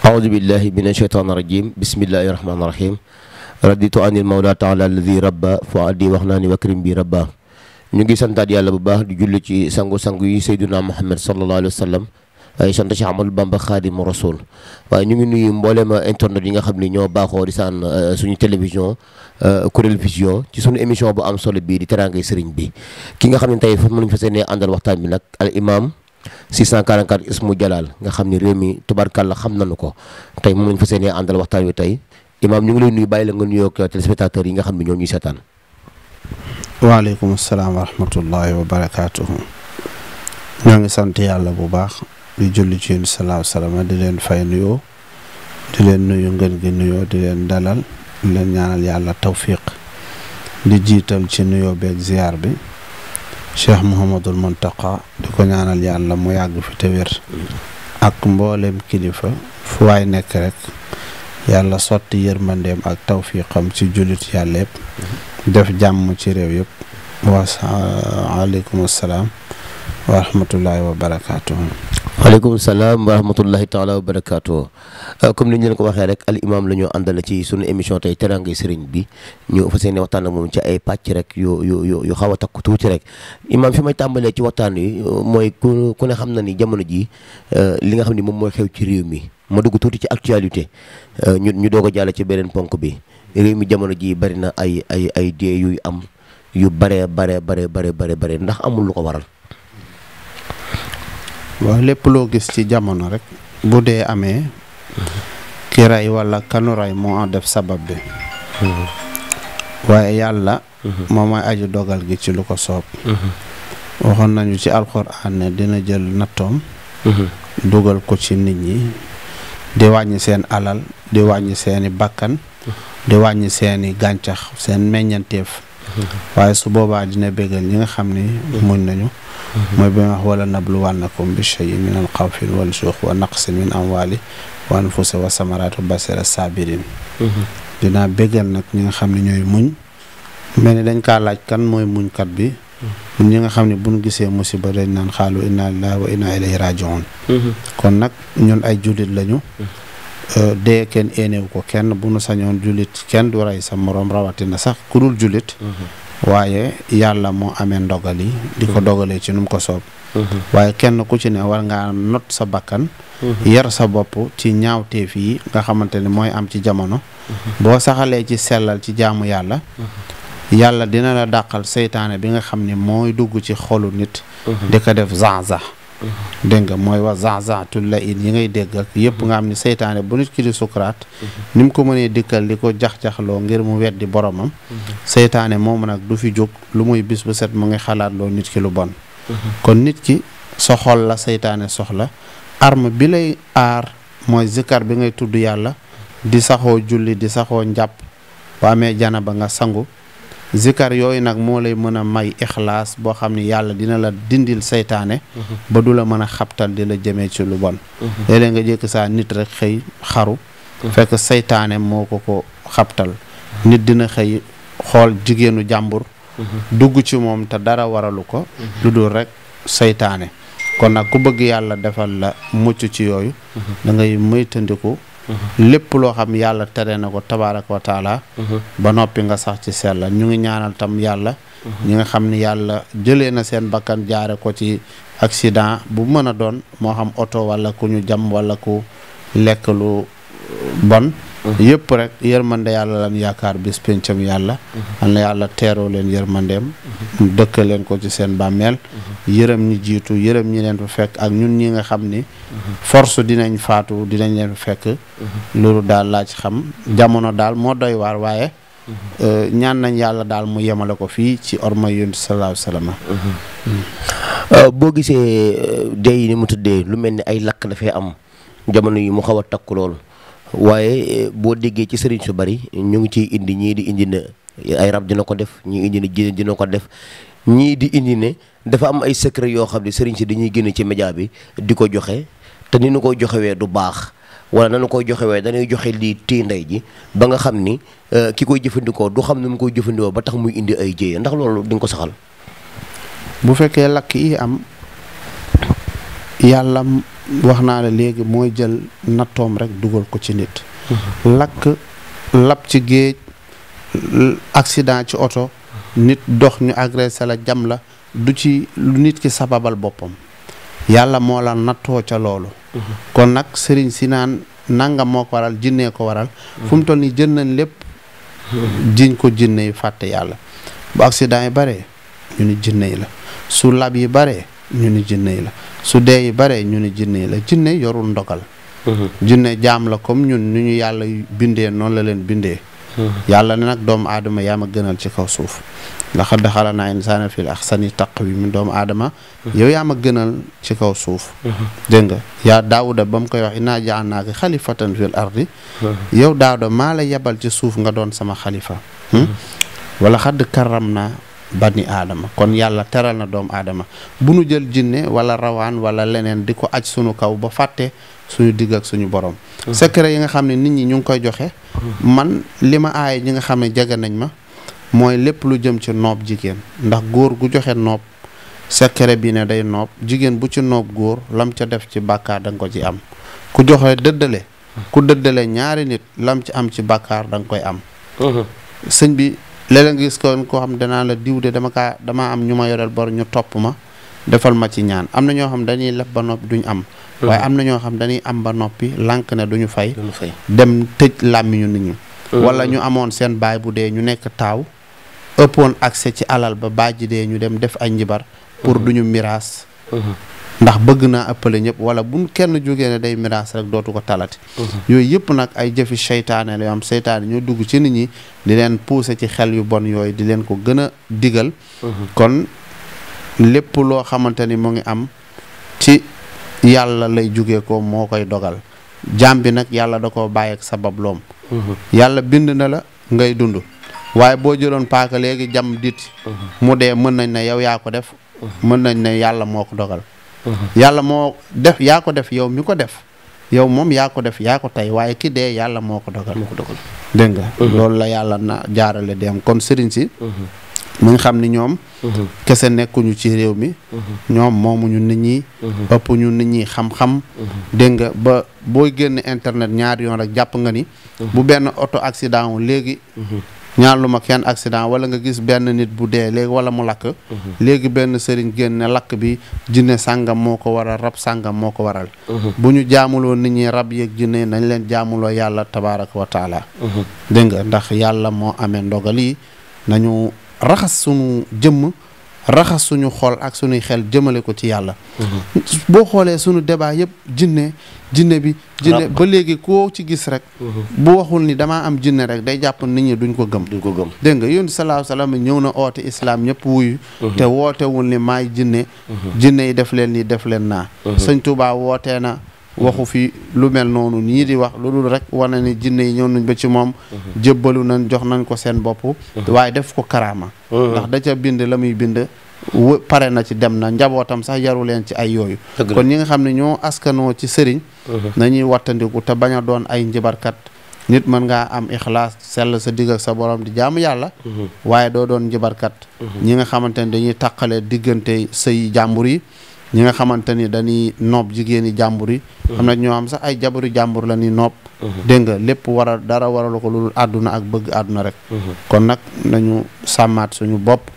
أعوذ بالله من الشيطان الرجيم بسم الله الرحمن الرحيم رضيت عن المولى تعالى الذي ربى فؤادي وحناني وكرم بي ربى ñu ngi santaat yàlla bu baax di julli ci sangu-sangu yi Seydina Muhammad sallallahu alayhi wa sallam ay sant Cheikh Ahmadou Bamba Khadimu Rasul waaye ñu ngi nuyu mboolem internet yi nga xam ni ñoo baaxoo di saan suñu télévision Kurel Vision ci suñu émission bu am solo bii di teraangay sëriñ bi ki nga xam ne tey fan mënuñ fa seenee àndal waxtaan bi nag al imam 644 ismu Jalal nga xam ni réew mi tubarkàlla xam nañu ko tey moom lañ fa seenee àndal waxtaan wi tey imam ñu ngi lay nuyu bàyyi la nga nuyoo ak téléspectateurs yi nga xam ne ñoo ñuy seetaan. waaleykum salaam wa rahmatullahi wa barakaatuhu. ñoo ngi sant yàlla bu baax di julli ci yéen salaahu salaam di leen fay nuyoo di leen nuyu ngeen gi nuyoo di leen dalal di leen ñaanal yàlla tawfiq di jiital ci nuyoo beeg ziar bi Cheikh Mouhamadul Muntaqa di ko ñaanal yàlla mu yàgg fi te wér ak mboolem kilifa fu waay nekk rek yàlla sotti yërmandeem ak tawfiqam ci jullit yàlla yëpp def jàmm ci réew yëpp waaleykum salaam wa rahmatullahi wa barakaatu. waaleykum salaam wa rahmatullahi taala wa barakaatu. comme ni ñu leen ko waxee rek al imam la ñu àndal ci sunu émission tey teraangay sëriñ bi ñu fas yéene waxtaan ak moom ci ay pàcc rek yu xaw a takku tuuti rek imam fi may tàmbalee ci waxtaan wi mooy ku ne xam na ni jamono ji li nga xam ni moom mooy xew ci réew mi ma dugg tuuti ci actualité ñu doog a jàll ci beneen ponk bi réew mi jamono ji bari na ay dee yuy am yu bare ndax amul lu ko waral. waaw lépp loo gis ci jamono rek bu dee amee ki ray wala kanu ray moo def sabab bi waaye yàlla moom mooy aju dogal gi ci lu ko soob waxoon nañu ci alxuraan ne dina jël nattoom dugal ko ci nit ñi di wàññi seen alal di wàññi seeni bakkan di wàññi seeni gàncax seen meññanteef waaye su boobaa dina bégal ñi nga xam ni muñ nañu mooy bi ma wax wala nabluwannakum bi shay'in min al xawfi wal juu'i wa naqsin min amwali wa anfusi wa samaraati wa bashiri sabirin dinaa bégal nag ñi nga xam ne ñooy muñ mel ni dañ kaa laaj kan mooy muñkat bi ñi nga xam ne bu ñu gisee musiba dañ naan xaalu inna lillahi wa inna ilayhi raji'un kon nag ñun ay jullit lañu dee kenn éenewu ko kenn bu nu sañoon jullit kenn du rey sa moroom rawatina sax ku dul jullit waaye yàlla moo amee ndogal yi di ko dogalee ci nu mu ko soob waaye kenn ku ci ne war ngaa not sa bakkan yar sa bopp ci ñaawteef yi nga xamante ne mooy am ci jamono boo saxalee ci sellal ci jaamu yàlla yàlla dina la dàqal seytaane bi nga xam ne mooy dugg ci xolu nit di ko def zaza dégg nga mooy wax zazatul la in yi ngay dégg ak yëpp nga xam ne seytaane bu nit ki di sukuraat ni mu ko mënee dikkal di ko jax-jaxloo ngir mu weddi boromam seytaane moomu nag du fi jóg lu muy bis bu set mu ngi xalaat loo nit ki lu bon kon nit ki sa xol la seytaane soxla arme bi lay aar mooy zikar bi ngay tudd yàlla di saxoo julli di saxoo njàpp bu amee jana ba nga sangu zikar yooyu nag moo lay mën a may ixlaas boo xam ni yàlla dina la dindil seytaane ba du la mën a xabtal di la jëmee ci lu bon léeg-léeg nga jékk saa nit rek xëy xaru fekk seytaane moo ko xabtal nit dina xëy xool jigéenu jàmbur dugg ci moom te dara waralu ko lu dul rek seytaane kon nag ku bëgg yàlla defal la mucc ci yooyu da ngay moytandiku lépp loo xam yàlla tere na ko tabaaraka wa taala ba noppi nga sax ci sellal ñu ngi ñaanal tam yàlla ñi nga xam ni yàlla jëlee na seen bakkan jaare ko ci accident bu mën a doon moo xam oto wala ku ñu jam wala ku lekk lu bon yëpp rek yërmande yàlla lan yaakaar bis pencam yàlla am na yàlla teeroo leen yërmandeem dëkk leen ko ci seen bàmmeel yërëm ñi jiitu yërëm ñi leen fa fekk ak ñun ñi nga xam ni force dinañ faatu dinañ leen fa fekk loolu daal laa ci xam jamono daal moo doy waar waaye ñaan nañ yàlla daal mu yemale ko fii ci orma yonent sallallahu alayhi wasallam boo gisee dee yi ni mu tuddee lu mel ni ay lakk dafay am jamono yi mu xaw a takku lool waaye boo déggee ci sëriñ su bari ñu ngi ciy indi ñii di indi ne ay rab dina ko def ñii indi ne jine dina ko def ñii di indi ne dafa am ay secret yoo xam ne sëriñ si dañuy génn ci média bi di ko joxe te ni nu koy joxewee du baax wala nanu koy joxewee dañuy joxe lii tii ndey ji ba nga xam ni ki koy jëfandikoo du xam ne mu koy jëfandikoo ba tax muy indi ay jéye ndax loolu di nga ko saxal. bu fekkee lakk yi am yàlla wax naa la léegi mooy jël nattoom rek dugal ko ci nit. lakk lab ci géej accident ci oto nit dox ñu agressé la jam la du ci lu nit ki sababal boppam yàlla moo la nattoo ca loolu. kon nag sëriñ si naan nangam moo ko waral jinnee ko waral. fu mu toll nii jën nañ lépp. jiñ ko jinne yi fàtte yàlla bu accident yi bare ñu ni jinne yi la su lab yi bare ñu ni jinne yi la su dee yi bare ñu ni jinne yi la jinne yorul ndogal. jinne jaam la comme ñun ni ñu yàlla bindee noonu la leen bindee. yàlla ne nag doomu aadama yaa ma gënal ci kaw suuf laqad xalaqnaa insaana fii ahsani taqwiim doomu aadama yow yaa ma gënal ci kaw suuf. dégg nga yaa daawuda ba mu koy wax innaa ja'alnaaka xalifatan fil ardi yow daawuda maa la yebal ci suuf nga doon sama xalifa. wala xadd karramnaa bani aadama kon yàlla teral na doomu aadama bu nu jël jinne wala rawaan wala leneen di ko aj sunu kaw ba fàtte suñu digg ak suñu borom. secret yi nga xam ne nit ñi ñu ngi koy joxe. man li ma aaye ñi nga xam ne jege nañ ma mooy lépp lu jëm ci noob jigéen ndax góor gu joxe noob secret bi ne day noob jigéen bu ci noob góor lam ca def ci bàkkaar da nga ko ci am ku joxe dëddale ku dëddale ñaari nit lam ci am ci bàkkaar da nga koy am. sëñ bi léeg-léeg nga gis ko koo xam danaa la diw de dama am ñu ma yoreel bor ñu topp ma defal ma ci ñaan am na ñoo xam dañuy leb ba noppi duñ am. waaye am na ñoo xam dañuy am ba noppi lànk ne duñu fay. dem tëj làmmiñu nit ñi. wala ñu amoon seen baay bu dee ñu nekk taaw ëppoon accès ci alal ba baay ji dee ñu dem def ay njibar pour duñu miraas. ndax bëgg naa ëppale ñëpp wala bu kenn jógee ne day miraas rek dootu ko talati. yooyu yëpp nag ay jëfi seytaane la yoo am seytaane ñoo dugg ci nit ñi di leen pousser ci xel yu bon yooyu di leen ko gën a digal. kon lépp loo xamante ni mu ngi am ci yàlla lay jóge ko moo koy dogal jaam bi nag yàlla da koo bàyyi ak sabab loom. yàlla bind na la ngay dund waaye boo jëloon paaka léegi jam dit mu dee mën nañ ne yow yaa ko def. mën nañ ne yàlla moo ko dogal. yàlla moo def yaa ko def yow mi ko def yow moom yaa ko def yaa ko tey waaye ki dee yàlla moo ko dogal. dégg nga. loolu la yàlla na jaarale dem kon sëriñ si. mu ngi xam ni ñoom. kese nekkuñu ci réew mi. ñoom moomuñu nit ñi. ëpp ñu nit ñi xam-xam. dégg nga ba booy génn internet ñaari yoon rek jàpp nga ni. bu benn auto accident wu léegi. ñaan lu ma kenn accident wala nga gis benn nit bu dee léegi wala mu lakk. léegi benn sëriñ génne lakk bi jinne sàngam moo ko waral rab sàngam moo ko waral. bu ñu jaamuloo nit ñi rab yeeg jinne nañ leen jaamuloo yàlla tabaaraka wa taala. dégg nga ndax yàlla moo amee ndogal yi nañu raxas suñu jëmm raxas suñu xol ak suñuy xel jëmale ko ci yàlla. boo xoolee suñu débat yëpp jinne bi ba léegi koo ci gis rek. bu waxul ni damaa am jinne rek day jàpp nit ñi duñ ko gëm. dégg nga yonent sallallahu alayhi wasallam ñëw na oote islam ñëpp wuyu. te wootewul ni maay jinne. jinne yi def leen nii def leen naa. sëñ Tuubaa wootee na. waxu fi lu mel noonu ñii di wax lu dul rek wane ni jinne yi ñëw nañ ba ci moom. jébbalu nañ jox nañ ko seen bopp. waaye def ko karaama. ndax da ca bind la muy bind. pare na ci dem na njabootam sax yaru leen ci ay yooyu. kon ñi nga xam ne ñoo askanoo ci sëriñ. nañuy wattandiku te bañ a doon ay njibarkat. nit mën ngaa am ixlaas sell sa digg ak sa borom di jaamu yàlla. waaye doo doon njibarkat. ñi nga xamante ni dañuy tàqale diggante sëy jàmbur yi. ñi nga xamante ni dañuy noob jigéeni jàmbur yi. am na ñoo xam sax ay jabaru jàmbur la ni noob. dégg nga lépp dara waralu ko lu àdduna ak bëgg àdduna rek. kon nag nañu sàmmaat suñu bopp.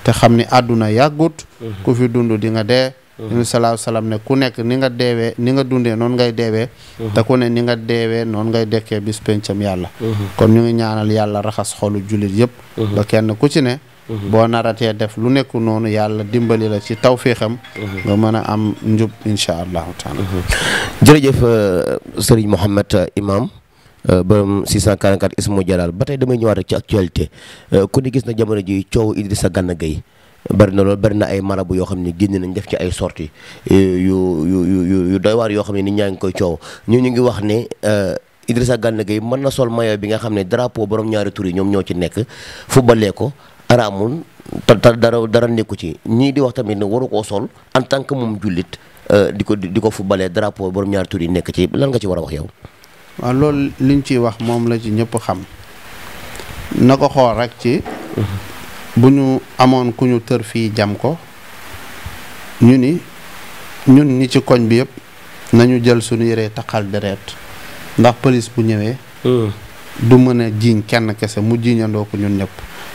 te xam ni àdduna yàggut. ku fi dund di nga dee. Nabi sallallahu alayhi wasallam ne ku nekk ni nga deewee ni nga dundee noonu ngay deewee. te ku ne ni nga deewee noonu ngay dekkee bis pencam yàlla. kon ñu ngi ñaanal yàlla raxas xolu jullit yëpp. ba kenn ku ci ne. boo naratee def lu nekku noonu yàlla dimbali la ci tawféexam. nga mën a am njub incha allahu taala. jërëjëf Serigne Mohamed Imam borom 644 Ismu Jalal ba tey damay ñëwaat rek ci actualité ku ne gis na jamono ji coow Idrissa Gana Gueye bari na loolu bari na ay marabu yoo xam ne génn nañ def ci ay sorties yu doy waar yoo xam ne nit ñaa ngi koy coow ñu ngi wax ne Idrissa Gana Gueye mën na sol maillot bi nga xam ne drapeau borom ñaari tur yi ñoom ñoo ci nekk footballee ko araamul te dara nekku ci ñii di wax tamit ne waru koo sol en tant que moom jullit di ko footballee drapeau borom ñaari tur yi nekk ci lan nga ci war a wax yow. waaw loolu liñ ciy wax moom la ci ñëpp xam na ko xool rek ci. bu ñu amoon ku ñu tër fii jam ko ñu ni ñun ñi ci koñ bi yëpp nañu jël suñu yëree taqal deret ndax police bu ñëwee du mën a jiiñ kenn kese mu jiiñandoo ko ñun ñëpp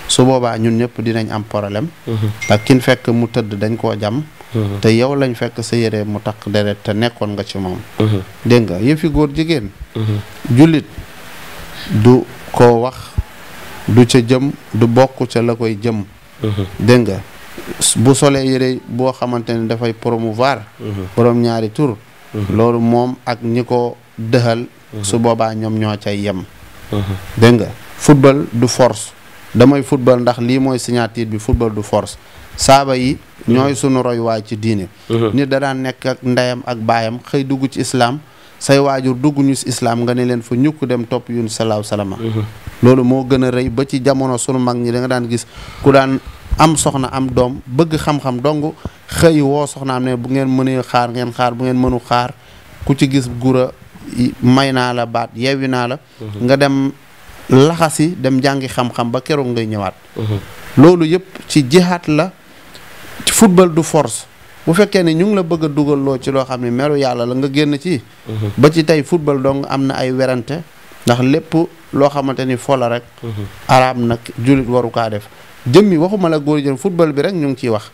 su boobaa ñun ñëpp dinañ am problème ndax kin fekk mu tëdd dañ koo jam te yow lañ fekk sa yëree mu taq deret te nekkoon nga ci moom dégg nga yëfi góor jigéen jullit du ko wax du ca jëm du bokk ca la koy jëm dégg nga bu solee yëre boo xamante ne dafay promouvoir borom ñaari tur loolu moom ak ñi ko dëxal su boobaa ñoom ñoo cay yem dégg nga football du force damay football ndax lii mooy signature bi football du force saaba yi ñooy sunu roy waay ci diine nit da daan nekk ak ndeyam ak baayam xëy dugg ci islaam say waajur dugg ñu ci islaam nga ne leen fa ñukk dem topp yun salaahu salama loolu moo gën a rëy ba ci jamono sunu mag ñi da nga daan gis ku daan am soxna am doom bëgg xam-xam dong xëy woo soxnaam ne bu ngeen mënee xaar ngeen xaar bu ngeen mënu xaar ku ci gis gura may naa la baat yeewi naa la nga dem laxasi dem jàngi xam-xam ba keroog ngay ñëwaat loolu yëpp ci jihaat la football du force bu fekkee ne ñu ngi la bëgg a dugal loo ci loo xam ne meru yàlla la nga génn ci ba ci tey football dong am na ay werante ndax lépp loo xamante ni fo la rek araam nag jullit waru kaa def jëmmi waxuma la góor jëm football bi rek ñu ngi ciy wax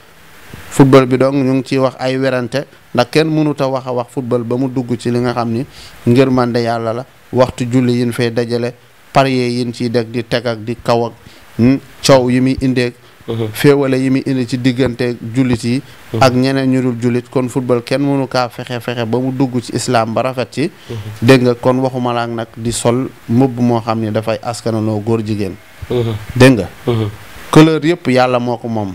football bi dong ñu ngi ciy wax ay werante ndax kenn mënut a wax football ba mu dugg ci li nga xam ni ngërmande yàlla la waxtu julli yin fay dajale parier yin ciy deg di teg ak di kaw ak coow yi muy indeeg féewale yi muy indi ci diggante jullit yi ak ñeneen ñu dul jullit kon football kenn mënu kaa fexe ba mu dugg ci islam ba rafet ci dégg nga kon waxuma la ak nag di sol mbubb moo xam ne dafay askananoo góor jigéen dégg nga couleur yëpp yàlla moo ko moom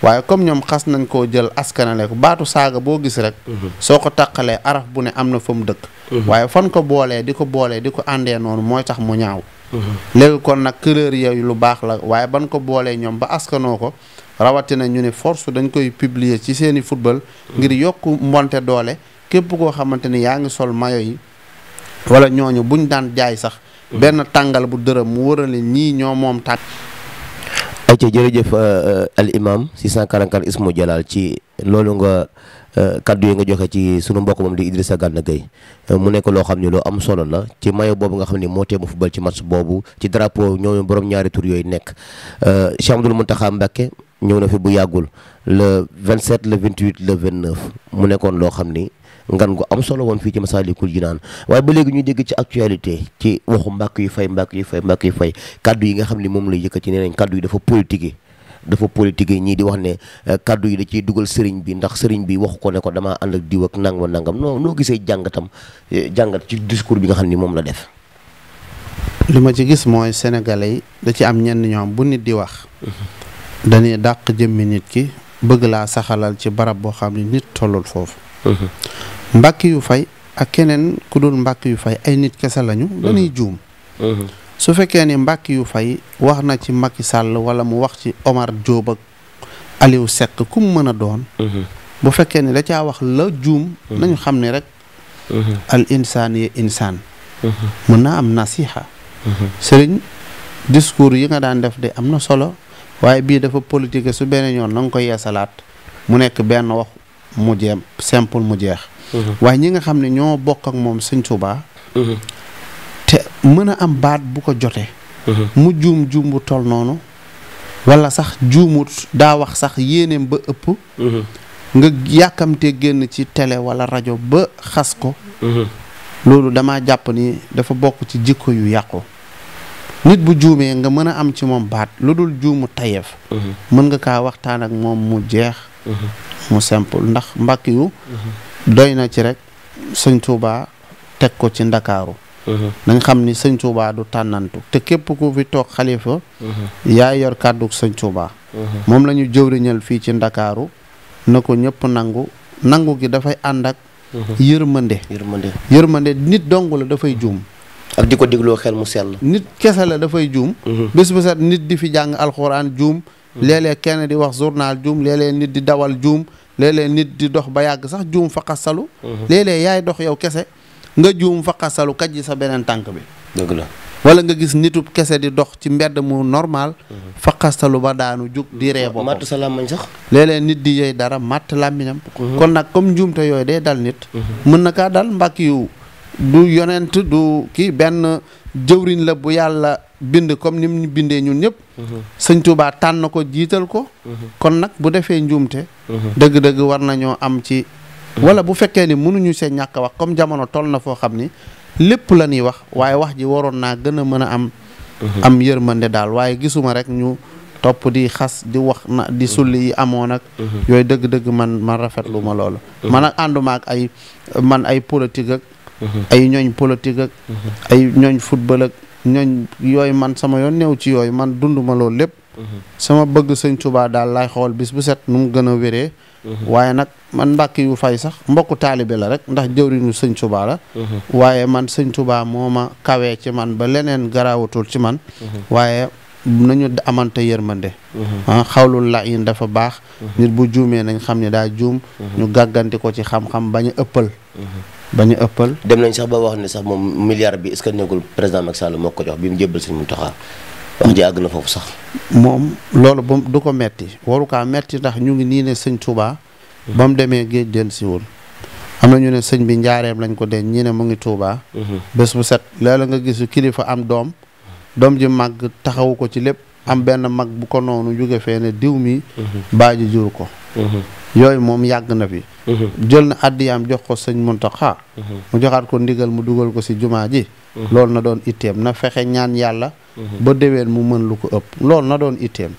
waaye comme ñoom xas nañ koo jël askanale ko baatu saaga boo gis rek soo ko taqalee araf bu ne am na fa mu dëkk waaye fan ko boolee di ko àndee noonu mooy tax mu ñaaw léegi kon nag couleur yooyu lu baax la waaye ban ko boolee ñoom ba askanoo ko rawatina ñu ne force dañ koy publier ci seeni football ngir yokk mbonte doole képp koo xamante ni yaa ngi sol mayo yi wala ñooñu buñ daan jaay sax benn tàngal bu dërëm mu wërale ñii ñoo moom tànk ayca jërëjëf al imam 644 ismu jalal ci loolu nga kaddu yi nga joxe ci sunu mbokk moom di Idrissa Gana Gueye mu nekk loo xam ne loo am solo la ci mayo boobu nga xam ne moo teemu football ci match boobu ci drapeau ñoo borom ñaari tur yooyu nekk Cheikh Abdoul Mountakha Mbacké ñëw na fi bu yàggul le 27 le 28 le 29 mu nekkoon loo xam ni ngan gu am solo woon fii ci Massalikul Jinaan waaye ba léegi ñuy dégg ci actualité ci waxu mbàkk yu fay kaddu yi nga xam ne moom lay yëkkati nee nañ kaddu yi dafa politique ñii di wax ne kaddu yi da ciy dugal sëriñ bi ndax sëriñ bi waxu ko ne ko damaa ànd ak diw ak nangam noo gisee jàngat ci discours bi nga xam ni moom la def. li ma ci gis mooy sénégalais yi da ci am ñenn ñoom bu nit di wax dañuy dàq jëmmi nit ki bëgg laa saxalal ci barab boo xam ne nit tollul foofu mbàkk yu fay ak keneen ku dul mbàkk yu fay ay nit kese lañu dañuy juum su fekkee ni mbàkk yu fay wax na ci Macky Sall wala mu wax ci Omar Diop ak Aliou Seck ku mu mën a doon bu fekkee ni da caa wax la juum nañu xam ne rek al insaan yi insaan mën naa am nasiha sëriñ discours yi nga daan def de am na solo waaye bii dafa politique su beneen yoon na nga koy yeesalaat mu nekk benn wax mu jeem simple mu jeex waaye ñi nga xam ne ñoo bokk ak moom Sëñ Tuubaa te mën a am baat bu ko jotee mu juum bu tol noonu wala sax juumut daa wax sax yéeneem ba ëpp nga yàkkamte génn ci télé wala rajo ba xas ko loolu dama jàpp ni dafa bokk ci jikko yu yàqu nit bu juumee nga mën a am ci moom baat lu dul juumu tayeef mën nga kaa waxtaan ak moom mu jeex mu simple ndax mbàkk yu doy na ci rek Sëñ Tuubaa teg ko ci Ndakaaru nañ xam ni Sëñ Tuubaa du tànnantu te képp ku fi toog xalifa yaa yor kàddu Sëñ Tuubaa moom la ñu jëwriñal fii ci Ndakaaru na ko ñëpp nangu gi dafay ànd ak yërmande nit dong la dafay juum ak di ko dégloo xel mu sell nit kese la dafay juum bés bu set nit di fi jàng alxuraan juum léeg-léeg kenn di wax journal juum léeg-léeg nit di dawal juum léeg-léeg nit di dox ba yàgg sax juum fa xasalu léeg-léeg yaay dox yow kese nga juum faqasalu kajji sa beneen tànk bi. dëgg la. wala nga gis nitu kese di dox ci mbedd mu normal. faqasalu ba daanu jug di ree boppam. matt sa làmmañ sax. léeg-léeg nit di yooyu dara matt làmmiñam. kon nag comme njuumte yooyu day dal nit. mën na kaa dal mbàkk yu du yonent du kii benn jëwriñ la bu yàlla bind comme ni mu bindee ñun ñëpp. sëñ Tuubaa tànn ko jiital ko. kon nag bu defee njuumte. dëgg-dëgg war nañoo am ci. wala bu fekkee ni mënuñu see ñàkk a wax comme jamono toll na foo xam ni lépp la ñuy wax waaye wax ji waroon naa gën a mën a am. am yërmande daal waaye gisuma rek ñu topp di xas di wax na di sulli yi amoon ak. yooyu dëgg-dëgg man rafetlu ma loolu. man ak ànduma ak ay politique ak. ay ñooñ politique ak. ay ñooñ football ak ñooñ yooyu man sama yoon néew ci yooyu man dunduma loolu lépp. sama bëgg sëñ Tuubaa daal laay xool bis bu set nu mu gën a wéree. waaye nag man Mbàkke yu fay sax mbokku taalibe la rek ndax jëwriñu sëñ Tuubaa la. waaye man sëñ Tuubaa moo ma kawee ci man ba leneen garaawatul ci man. waaye nañu amante yërmande. xawlul la yin dafa baax. nit bu juumee nañ xam ne daa juum. ñu gàgganti ko ci xam-xam bañ a ëppal. bañ a ëppal. dem nañ sax ba wax ne sax moom milliard bi est-ce que nekkul président Macky Sall moo ko jox bi mu jébbal sëñ Mountakha wax ji àgg na foofu sax. moom loolu ba du ko metti waru kaa metti ndax ñu ngi nii ne sëñ Touba. ba mu demee géej del siwul am na ñu ne sëñ bi njaareem lañ ko denc ñi ne mu ngi Touba. bés bu set léeg-léeg nga gis kilifa am doom ji màgg taxawu ko ci lépp am benn mag bu ko noonu jóge fee ne diw mi. baaji jur ko. yooyu moom yàgg na fi. jël na addiyaam jox ko sëñ Muntaxa mu joxaat ko ndigal mu dugal ko si jumaa ji. loolu na doon itteem na fexe ñaan yàlla. ba déwén mu mën lu ko ëpp loolu na doon itteem